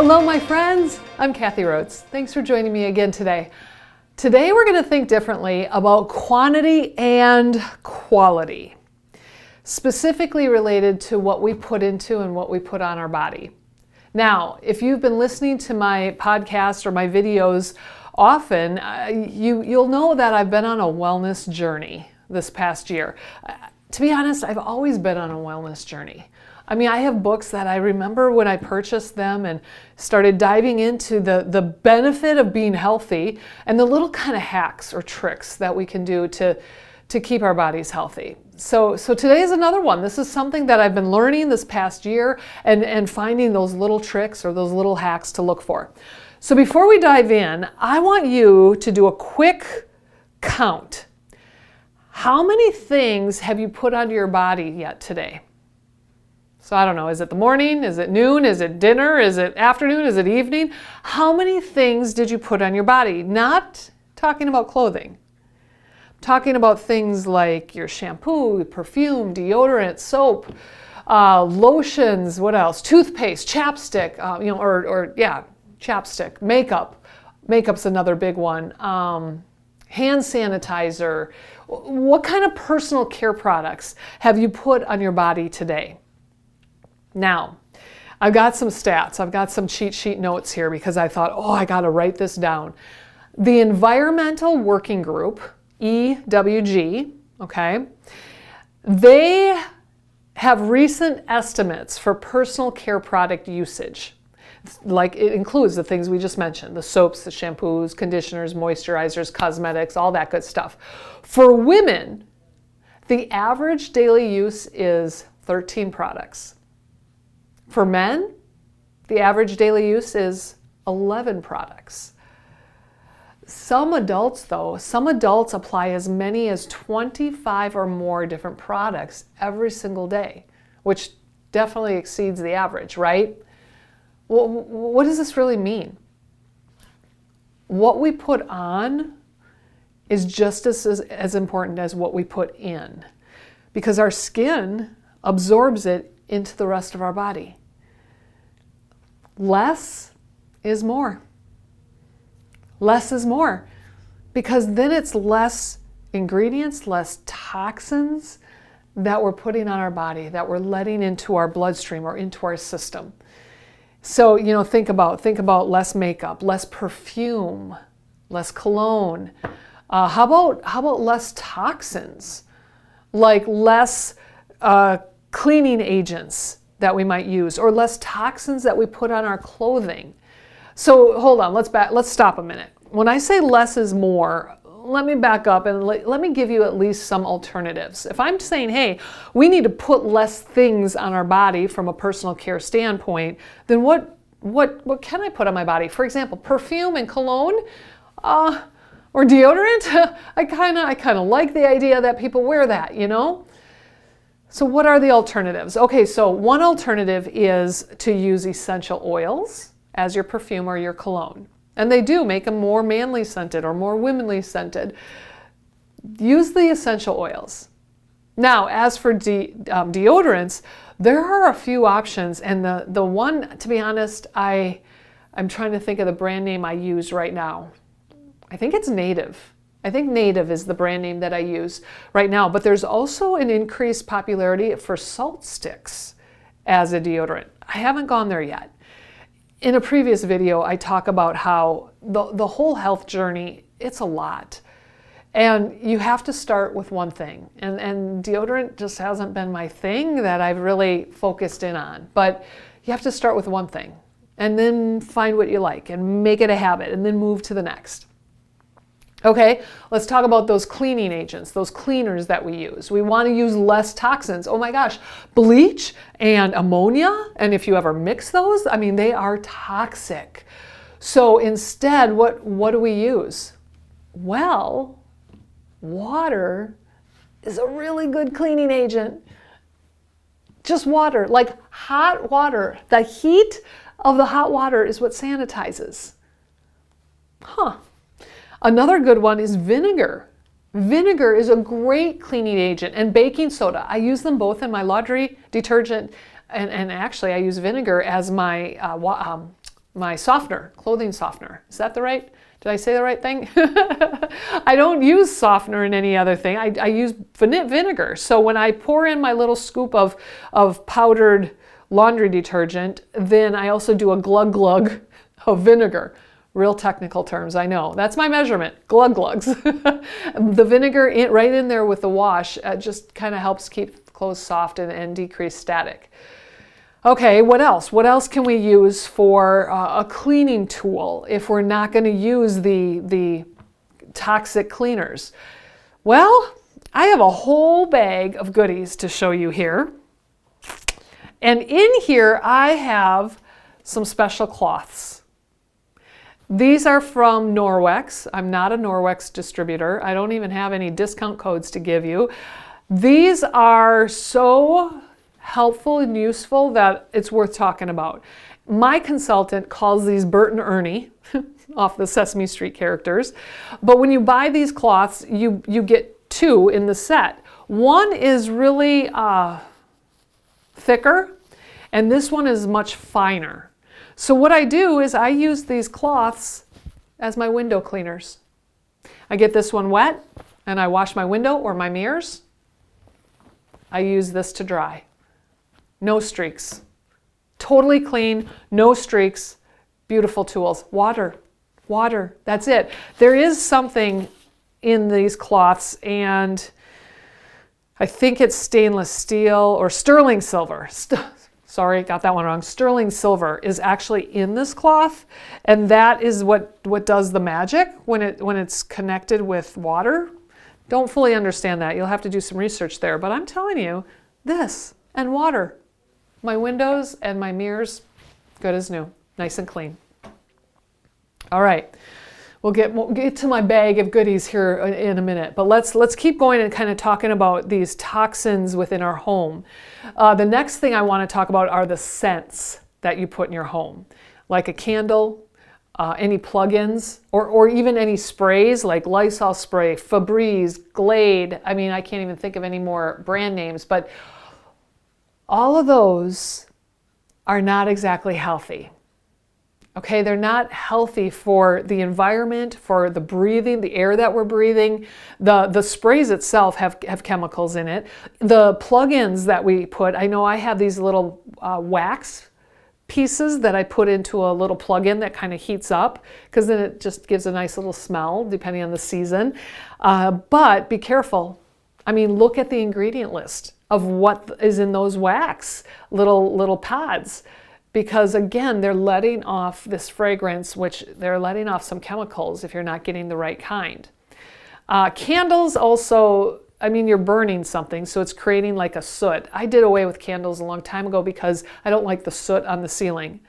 Hello, my friends. I'm Kathy Rhodes. Thanks for joining me again today. Today, we're going to think differently about quantity and quality, specifically related to what we put into and what we put on our body. Now, if you've been listening to my podcast or my videos often, you'll know that I've been on a wellness journey this past year. To be honest, I've always been on a wellness journey. I mean, I have books that I remember when I purchased them and started diving into the benefit of being healthy and the little kind of hacks or tricks that we can do to keep our bodies healthy. So today is another one. This is something that I've been learning this past year and finding those little tricks or those little hacks to look for. So before we dive in, I want you to do a quick count. How many things have you put onto your body yet today? So I don't know, is it the morning? Is it noon? Is it dinner? Is it afternoon? Is it evening? How many things did you put on your body? Not talking about clothing. I'm talking about things like your shampoo, perfume, deodorant, soap, lotions, what else? Toothpaste, chapstick, chapstick, makeup. Makeup's another big one. Hand sanitizer. What kind of personal care products have you put on your body today? Now, I've got some stats. I've got some cheat sheet notes here because I thought, I got to write this down. The Environmental Working Group, EWG, okay, they have recent estimates for personal care product usage. Like it includes the things we just mentioned, the soaps, the shampoos, conditioners, moisturizers, cosmetics, all that good stuff. For women, the average daily use is 13 products. For men, the average daily use is 11 products. Some adults apply as many as 25 or more different products every single day, which definitely exceeds the average, right? Well, what does this really mean? What we put on is just as important as what we put in, because our skin absorbs it into the rest of our body. Less is more. Less is more, because then it's less ingredients, less toxins that we're putting on our body, that we're letting into our bloodstream or into our system. So, think about less makeup, less perfume, less cologne. How about less toxins, like less cleaning agents that we might use, or less toxins that we put on our clothing. So hold on, let's stop a minute. When I say less is more, let me back up and let me give you at least some alternatives. If I'm saying, hey, we need to put less things on our body from a personal care standpoint, then what can I put on my body? For example, perfume and cologne, or deodorant. I kind of like the idea that people wear that, So what are the alternatives? Okay, so one alternative is to use essential oils as your perfume or your cologne. And they do make them more manly scented or more womanly scented. Use the essential oils. Now, as for deodorants, there are a few options. And the one, to be honest, I'm trying to think of the brand name I use right now. I think it's Native. I think Native is the brand name that I use right now, but there's also an increased popularity for salt sticks as a deodorant. I haven't gone there yet. In a previous video, I talk about how the whole health journey, it's a lot. And you have to start with one thing. And deodorant just hasn't been my thing that I've really focused in on. But you have to start with one thing and then find what you like and make it a habit and then move to the next. Okay, let's talk about those cleaning agents, those cleaners that we use. We want to use less toxins. Oh my gosh, bleach and ammonia, and if you ever mix those, they are toxic. So instead, what do we use? Well, water is a really good cleaning agent. Just water, like hot water. The heat of the hot water is what sanitizes. Another good one is vinegar. Vinegar is a great cleaning agent, and baking soda. I use them both in my laundry detergent, and actually I use vinegar as my my softener, clothing softener. Is that did I say the right thing? I don't use softener in any other thing. I use vinegar. So when I pour in my little scoop of powdered laundry detergent, then I also do a glug glug of vinegar. Real technical terms, I know. That's my measurement, glug glugs. The vinegar right in there with the wash just kind of helps keep clothes soft and decrease static. Okay, what else? What else can we use for a cleaning tool if we're not going to use the toxic cleaners? Well, I have a whole bag of goodies to show you here. And in here I have some special cloths. These are from Norwex. I'm not a Norwex distributor. I don't even have any discount codes to give you. These are so helpful and useful that it's worth talking about. My consultant calls these Bert and Ernie off the Sesame Street characters. But when you buy these cloths, you get two in the set. One is really thicker, and this one is much finer. So what I do is I use these cloths as my window cleaners. I get this one wet, and I wash my window or my mirrors. I use this to dry. No streaks. Totally clean, no streaks, beautiful tools. Water, that's it. There is something in these cloths, and I think it's stainless steel or sterling silver. Sorry, got that one wrong. Sterling silver is actually in this cloth, and that is what does the magic when it's connected with water. Don't fully understand that. You'll have to do some research there, but I'm telling you, this and water. My windows and my mirrors, good as new, nice and clean. All right, we'll get to my bag of goodies here in a minute, but let's keep going and kind of talking about these toxins within our home. The next thing I want to talk about are the scents that you put in your home, like a candle, any plug-ins, or even any sprays like Lysol spray, Febreze, Glade. I mean, I can't even think of any more brand names, but all of those are not exactly healthy. Okay, they're not healthy for the environment, for the breathing, the air that we're breathing. The sprays itself have chemicals in it. The plug-ins that we put, I know I have these little wax pieces that I put into a little plug-in that kind of heats up, because then it just gives a nice little smell depending on the season. But be careful. I mean, look at the ingredient list of what is in those wax little pods, because again, they're letting off this fragrance, which they're letting off some chemicals if you're not getting the right kind. Candles also, I mean, you're burning something, so it's creating like a soot. I did away with candles a long time ago because I don't like the soot on the ceiling.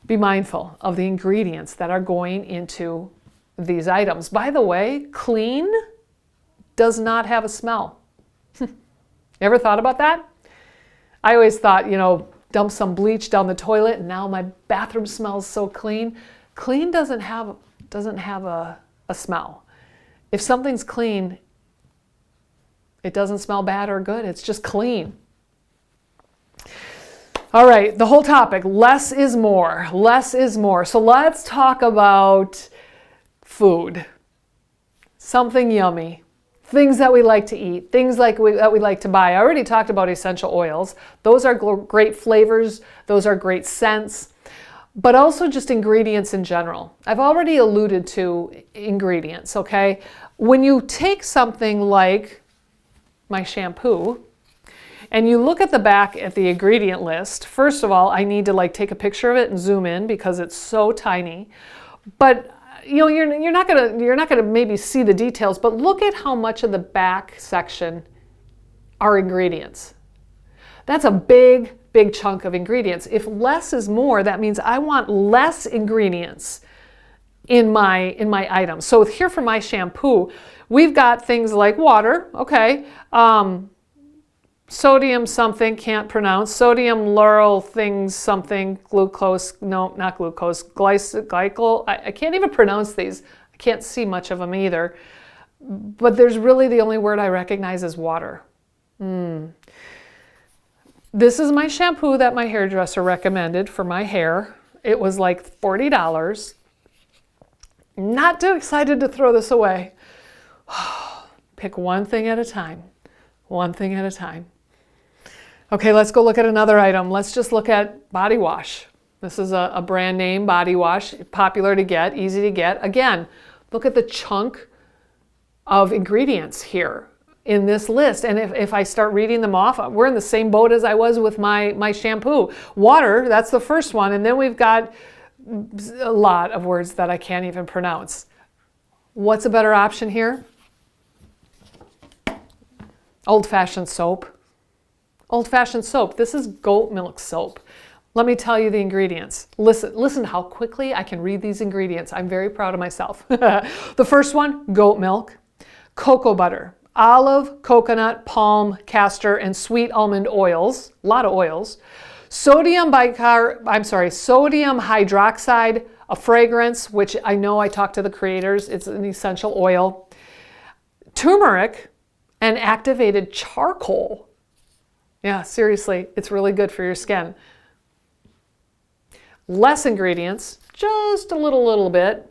Be mindful of the ingredients that are going into these items. By the way, clean does not have a smell. You ever thought about that? I always thought, dump some bleach down the toilet and now my bathroom smells so clean. Clean doesn't have a smell. If something's clean, it doesn't smell bad or good. It's just clean. All right, the whole topic, less is more. Less is more. So let's talk about food. Something yummy. Things that we like to eat, things that we like to buy. I already talked about essential oils. Those are great flavors. Those are great scents. But also just ingredients in general. I've already alluded to ingredients, okay? When you take something like my shampoo and you look at the back at the ingredient list, first of all, I need to take a picture of it and zoom in because it's so tiny. But you're not gonna maybe see the details, but look at how much of the back section are ingredients. That's a big chunk of ingredients. If less is more, that means I want less ingredients in my items. So here for my shampoo, we've got things like water, okay, sodium something, can't pronounce, sodium lauryl things something, glucose, no, not glucose, glycol, I can't even pronounce these. I can't see much of them either. But there's really the only word I recognize is water. This is my shampoo that my hairdresser recommended for my hair. It was like $40. Not too excited to throw this away. Pick one thing at a time. One thing at a time. Okay, let's go look at another item. Let's just look at body wash. This is a brand name body wash, popular to get, easy to get. Again, look at the chunk of ingredients here in this list. And if I start reading them off, we're in the same boat as I was with my shampoo. Water, that's the first one. And then we've got a lot of words that I can't even pronounce. What's a better option here? Old-fashioned soap. Old-fashioned soap. This is goat milk soap. Let me tell you the ingredients. Listen to how quickly I can read these ingredients. I'm very proud of myself. The first one, goat milk, cocoa butter, olive, coconut, palm, castor, and sweet almond oils. A lot of oils. Sodium hydroxide, a fragrance, which I know I talked to the creators. It's an essential oil. Turmeric and activated charcoal. Yeah, seriously, it's really good for your skin. Less ingredients, just a little bit,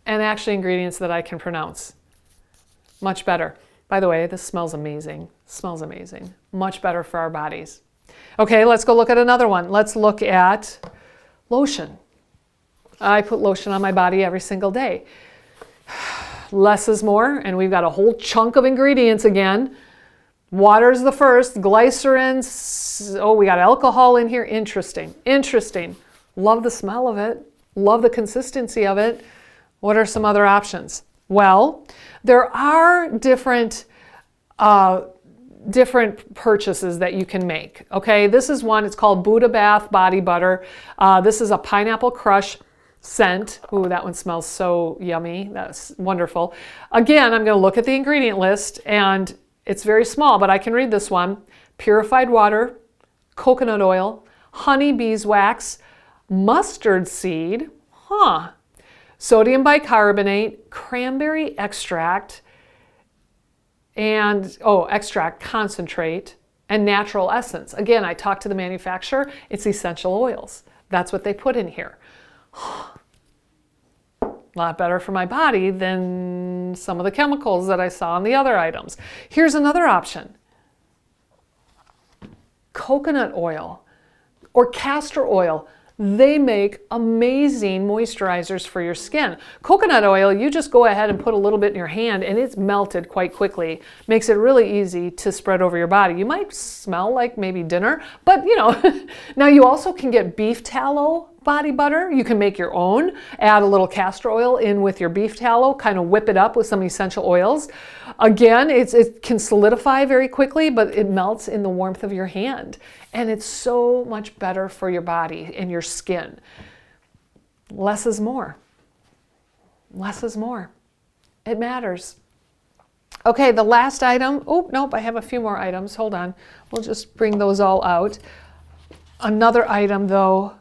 and actually ingredients that I can pronounce. Much better. By the way, this smells amazing. Smells amazing. Much better for our bodies. Okay, let's go look at another one. Let's look at lotion. I put lotion on my body every single day. Less is more, and we've got a whole chunk of ingredients again. Water's the first, glycerin, we got alcohol in here. Interesting, interesting. Love the smell of it, love the consistency of it. What are some other options? Well, there are different purchases that you can make. Okay, this is one, it's called Buddha Bath Body Butter. This is a pineapple crush scent. Ooh, that one smells so yummy. That's wonderful. Again, I'm going to look at the ingredient list, and it's very small, but I can read this one. Purified water, coconut oil, honey beeswax, mustard seed, sodium bicarbonate, cranberry extract, and extract concentrate, and natural essence. Again, I talked to the manufacturer. It's essential oils. That's what they put in here. A lot better for my body than some of the chemicals that I saw in the other items. Here's another option. Coconut oil or castor oil. They make amazing moisturizers for your skin. Coconut oil, you just go ahead and put a little bit in your hand and it's melted quite quickly. Makes it really easy to spread over your body. You might smell like maybe dinner, but now you also can get beef tallow body butter. You can make your own, add a little castor oil in with your beef tallow, kind of whip it up with some essential oils. Again, it can solidify very quickly, but it melts in the warmth of your hand. And it's so much better for your body and your skin. Less is more. Less is more. It matters. Okay, the last item. Oh, nope, I have a few more items. Hold on. We'll just bring those all out. Another item, though,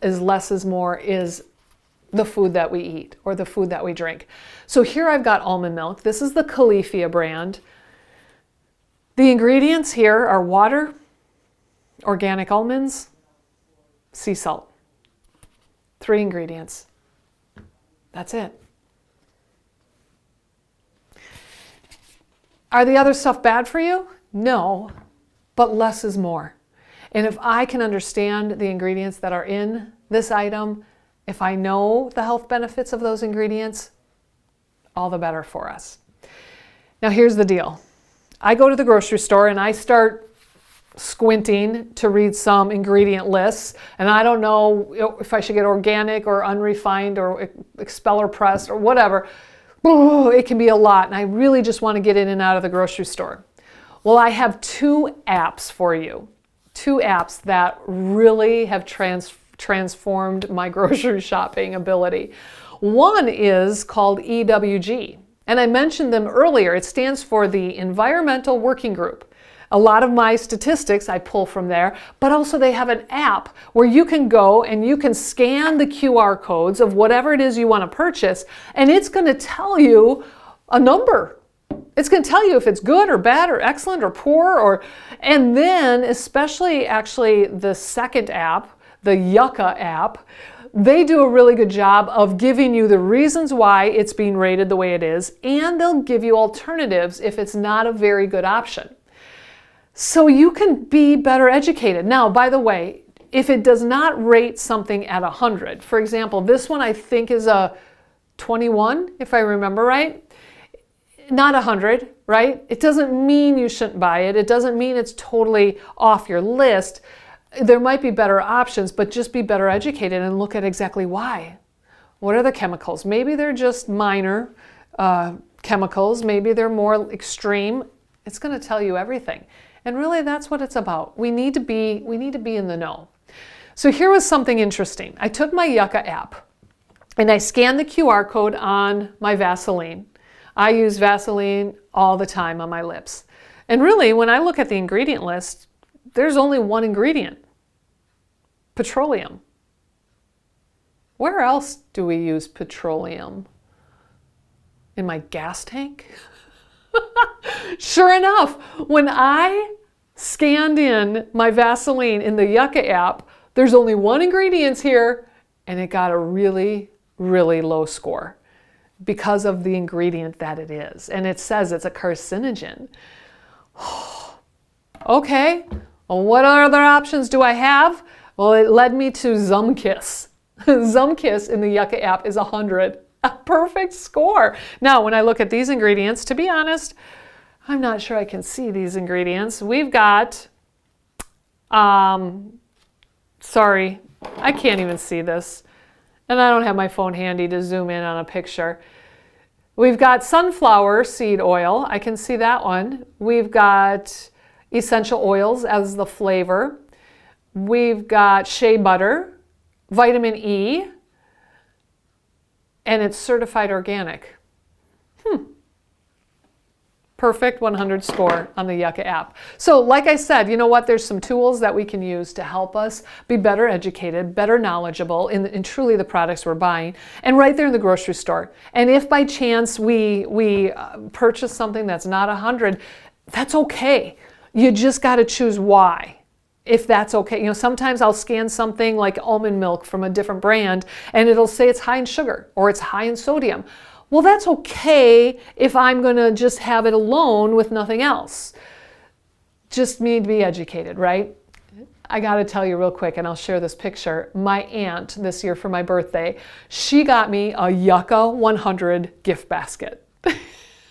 is less is more, is the food that we eat or the food that we drink. So here I've got almond milk. This is the Califia brand. The ingredients here are water, organic almonds, sea salt. 3 ingredients. That's it. Are the other stuff bad for you? No, but less is more. And if I can understand the ingredients that are in this item, if I know the health benefits of those ingredients, all the better for us. Now here's the deal. I go to the grocery store and I start squinting to read some ingredient lists, and I don't know if I should get organic or unrefined or expeller pressed or whatever. It can be a lot, and I really just want to get in and out of the grocery store. Well, I have 2 apps for you. 2 apps that really have transformed my grocery shopping ability. One is called EWG, and I mentioned them earlier. It stands for the Environmental Working Group. A lot of my statistics I pull from there, but also they have an app where you can go and you can scan the QR codes of whatever it is you want to purchase, and it's going to tell you a number. It's going to tell you if it's good or bad or excellent or poor, and then especially actually the second app, the Yucca app, they do a really good job of giving you the reasons why it's being rated the way it is, and they'll give you alternatives if it's not a very good option. So you can be better educated. Now, by the way, if it does not rate something at 100, for example, this one I think is a 21, if I remember right, not 100, right? It doesn't mean you shouldn't buy it. It doesn't mean it's totally off your list. There might be better options, but just be better educated and look at exactly why. What are the chemicals? Maybe they're just minor chemicals. Maybe they're more extreme. It's going to tell you everything. And really, that's what it's about. We need to be in the know. So here was something interesting. I took my Yucca app and I scanned the QR code on my Vaseline. I use Vaseline all the time on my lips. And really, when I look at the ingredient list, there's only one ingredient: petroleum. Where else do we use petroleum? In my gas tank? Sure enough, when I scanned in my Vaseline in the Yucca app, there's only one ingredient here, and it got a really, really low score because of the ingredient that it is. And it says it's a carcinogen. Okay, well, what other options do I have? Well, it led me to Zumkiss. Zumkiss in the Yucca app is 100. A perfect score. Now, when I look at these ingredients, to be honest, I'm not sure I can see these ingredients. We've got, sorry, I can't even see this. And I don't have my phone handy to zoom in on a picture. We've got sunflower seed oil. I can see that one. We've got essential oils as the flavor. We've got shea butter, vitamin E, and it's certified organic. Perfect 100 score on the Yucca app. So like I said, you know what? There's some tools that we can use to help us be better educated, better knowledgeable in truly the products we're buying, and right there in the grocery store. And if by chance we purchase something that's not 100, that's okay. You just got to choose why. If that's okay. You know, sometimes I'll scan something like almond milk from a different brand and it'll say it's high in sugar or it's high in sodium. Well, that's okay if I'm going to just have it alone with nothing else. Just need to be educated, right? I got to tell you real quick, and I'll share this picture. My aunt this year for my birthday, she got me a Yucca 100 gift basket. It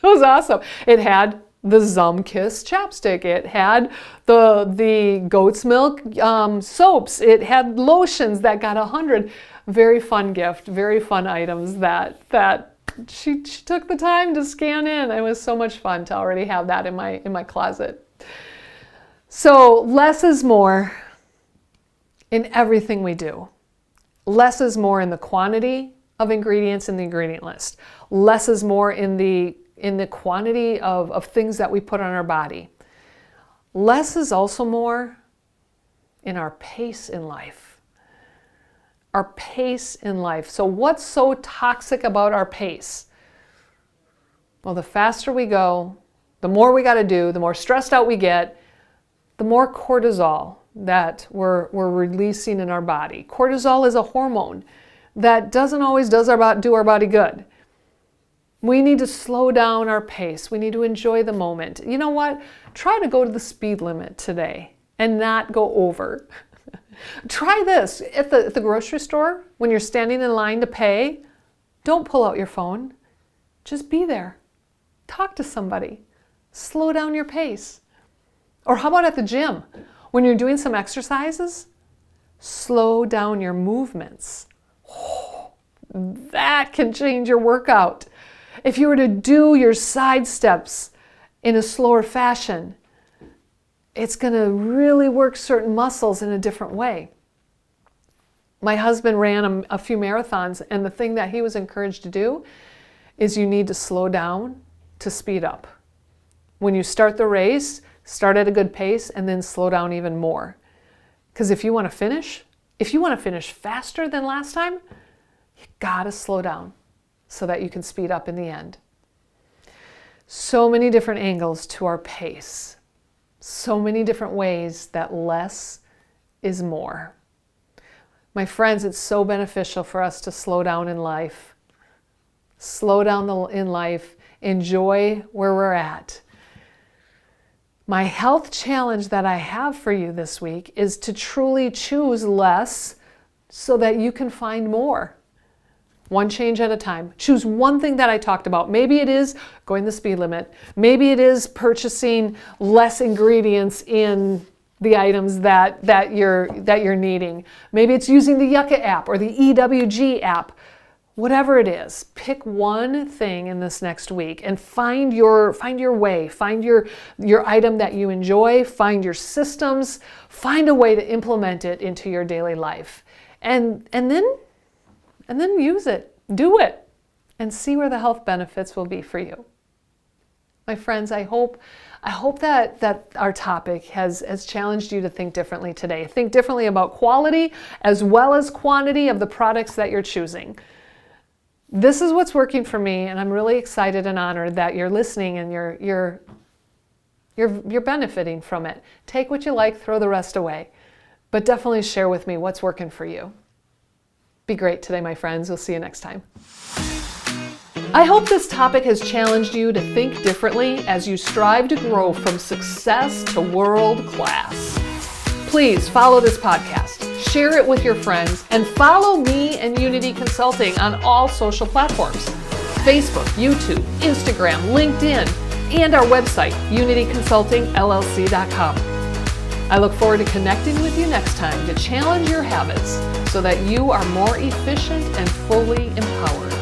was awesome. It had the Zumkiss chapstick. It had the goat's milk soaps. It had lotions that got 100. Very fun gift, very fun items that she took the time to scan in. It was so much fun to already have that in my closet. So less is more in everything we do. Less is more in the quantity of ingredients in the ingredient list. Less is more in the quantity of things that we put on our body. Less is also more in our pace in life. Our pace in life. So what's so toxic about our pace? Well, the faster we go, the more we got to do, the more stressed out we get, the more cortisol that we're releasing in our body. Cortisol is a hormone that doesn't always do our body good. We need to slow down our pace. We need to enjoy the moment. You know what? Try to go to the speed limit today and not go over. Try this at the grocery store when you're standing in line to pay. Don't pull out your phone. Just be there. Talk to somebody. Slow down your pace. Or how about at the gym? When you're doing some exercises, slow down your movements. That can change your workout. If you were to do your side steps in a slower fashion, it's going to really work certain muscles in a different way. My husband ran a few marathons, and the thing that he was encouraged to do is you need to slow down to speed up. When you start the race, start at a good pace and then slow down even more. Because if you want to finish faster than last time, you got to slow down so that you can speed up in the end. So many different angles to our pace. So many different ways that less is more. My friends, it's so beneficial for us to slow down in life. Slow down in life. Enjoy where we're at. My health challenge that I have for you this week is to truly choose less so that you can find more. One change at a time. Choose one thing that I talked about. Maybe it is going the speed limit. Maybe it is purchasing less ingredients in the items that you're needing. Maybe it's using the Yucca app or the EWG app. Whatever it is, pick one thing in this next week and find your way. Find your item that you enjoy. Find your systems. Find a way to implement it into your daily life, and then use it. Do it, and see where the health benefits will be for you. My friends, I hope that our topic has challenged you to think differently today. Think differently about quality as well as quantity of the products that you're choosing. This is what's working for me, and I'm really excited and honored that you're listening and you're benefiting from it. Take what you like, throw the rest away, but definitely share with me what's working for you. Be great today, my friends. We'll see you next time. I hope this topic has challenged you to think differently as you strive to grow from success to world class. Please follow this podcast, share it with your friends, and follow me and Unity Consulting on all social platforms: Facebook, YouTube, Instagram, LinkedIn, and our website, unityconsultingllc.com. I look forward to connecting with you next time to challenge your habits so that you are more efficient and fully empowered.